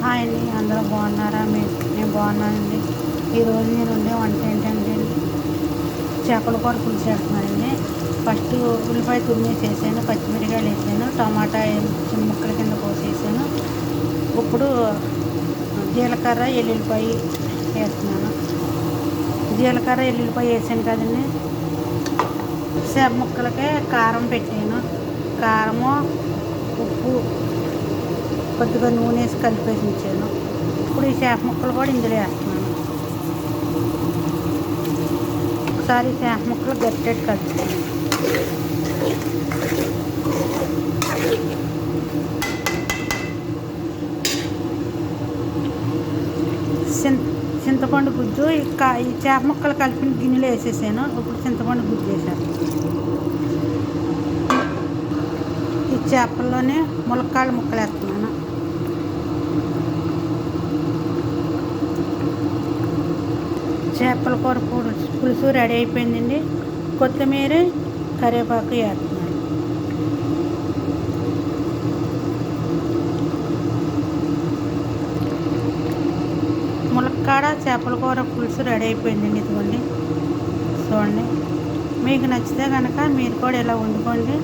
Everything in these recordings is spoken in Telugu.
హాయ్ అండి, అందరూ బాగున్నారా? నేను బాగున్నానండి. ఈరోజు నేను వండే వంట ఏంటంటే చేపల కూర పులుసు చేస్తున్నానండి. ఫస్ట్ ఉల్లిపాయ తురిమేసేసాను, పచ్చిమిరకాయలు వేసాను, టమాటా చిన్న ముక్కల కింద కోసేసాను. ఇప్పుడు జీలకర్ర ఎల్లుల్లిపాయ వేస్తున్నాను. జీలకర్ర ఎల్లుల్లిపాయ వేసాను కదండి. చేప ముక్కలకే కారం పెట్టాను. కారము, ఉప్పు, కొద్దిగా నూనె వేసి కలిపేసి ఉంచాను. ఇప్పుడు ఈ చేప ముక్కలు కూడా ఇందులో వేస్తున్నాను. ఒకసారి చేప ముక్కలు గట్టిగా కలుపుతాను. చింతపండు గుజ్జు ఈ చేప ముక్కలు కలిపిన గిన్నెలో వేసేసాను. ఇప్పుడు చింతపండు గుజ్జు వేసాను. ఈ చేపల్లోనే ములక్కాళ్ళ ముక్కలు వేస్తున్నాను. చేపల కూర పులుసు రెడీ అయిపోయిందండి. కొత్తిమీర, కరివేపాకు వేస్తున్నాను. ములక్కాడ చేపల కూర పులుసు రెడీ అయిపోయిందండి. ఇదిగోండి చూడండి. మీకు నచ్చితే కనుక మీరు కూడా ఇలా వండుకోండి.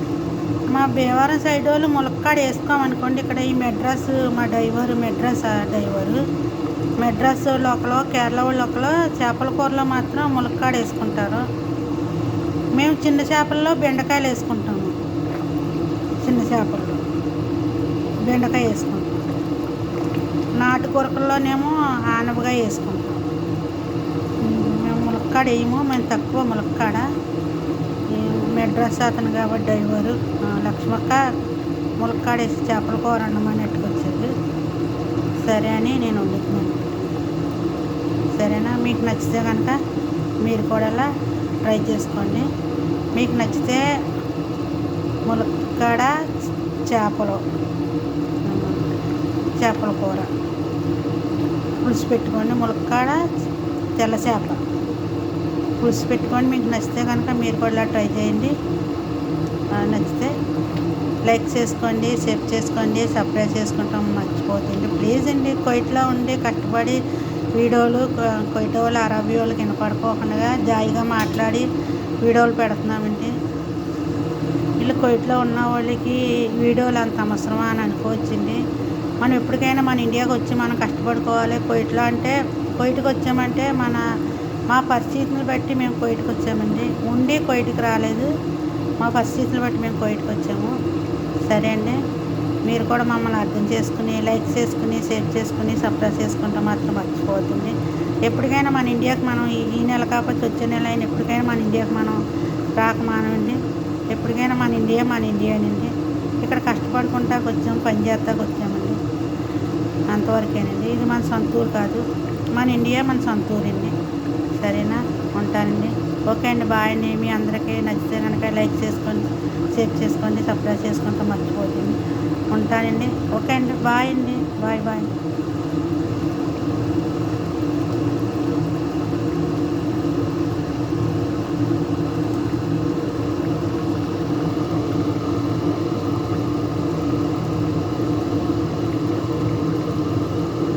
మా భీమవరం సైడ్ వాళ్ళు ములక్కాడ వేసుకోమనుకోండి. ఇక్కడ ఈ మెడ్రాస్ మా మెడ్రాస్ లోకలో, కేరళ వాళ్ళు ఒకలో చేపల కూరలో మాత్రం ములక్కాడ వేసుకుంటారు. మేము చిన్న చేపల్లో బెండకాయలు వేసుకుంటాము. చిన్న చేపల్లో బెండకాయ వేసుకుంటాం. నాటు కూరకల్లోనేమో ఆనపకాయ వేసుకుంటాం. మేము ములక్కాడ వేయము. మేము తక్కువ ములక్కాడ. మెడ్రాస్ అతను కాబట్టి డ్రైవరు లక్ష్మక్క ములక్కాడ వేసి చేపల కూర వండమని ఎట్టుకొచ్చేది. సరే అని నేను వండుతున్నాను. సరేనా? మీకు నచ్చితే కనుక మీరు కూడా ఇలా ట్రై చేసుకోండి. మీకు నచ్చితే ములక్కాడ చేపల కూర పులుసు పెట్టుకోండి. ములక్కాడ తెల్ల చేప పులుసు పెట్టుకోండి. మీకు నచ్చితే కనుక మీరు కూడా ఇలా ట్రై చేయండి. నచ్చితే లైక్ చేసుకోండి, షేర్ చేసుకోండి, సబ్స్క్రైబ్ చేసుకుంటాం మర్చిపోతుంది ప్లీజ్ అండి. కోయిట్లో ఉండి కష్టపడి వీడియోలు కోయిట వాళ్ళు, అరబీ వాళ్ళకి వినపడుకోకుండా జాయిగా మాట్లాడి వీడియోలు పెడుతున్నామండి. వీళ్ళు కోయిట్లో ఉన్న వాళ్ళకి వీడియోలు అంత అవసరమా అని అనుకోవచ్చండి. మనం ఎప్పటికైనా మన ఇండియాకి వచ్చి మనం కష్టపడుకోవాలి. కోయిట్కి వచ్చామంటే మా పరిస్థితులను బట్టి మేము కోయిట్కి వచ్చామండి. ఉండి కోయిట్కి రాలేదు. మా పరిస్థితులను బట్టి మేము కోయిట్కి వచ్చాము. సరే అండి, మీరు కూడా మమ్మల్ని అర్థం చేసుకుని లైక్ చేసుకుని, షేర్ చేసుకుని, సబ్స్క్రైబ్ చేసుకుంటే మాత్రం మర్చిపోతుంది. ఎప్పటికైనా మన ఇండియాకి మనం ఈ నెల కాకపోతే వచ్చే నెల అయినా ఎప్పటికైనా మన ఇండియాకి మనం రాకమానండి. ఎప్పటికైనా మన ఇండియానండి. ఇక్కడ కష్టపడుకుంటాకు వచ్చాము, పని చేస్తాకు వచ్చామండి. అంతవరకేనండి. ఇది మన సొంత ఊరు కాదు. మన ఇండియా మన సొంత ఊరండి. సరేనా? ఉంటానండి. ఓకే అండి, బాయ్ అండి. మీ అందరికీ నచ్చితే కనుక లైక్ చేసుకోండి, షేర్ చేసుకోండి, సబ్స్క్రైబ్ చేసుకుంటే మర్చిపోతుంది. ఉంటానండి. ఓకే అండి, బాయ్ అండి. బాయ్.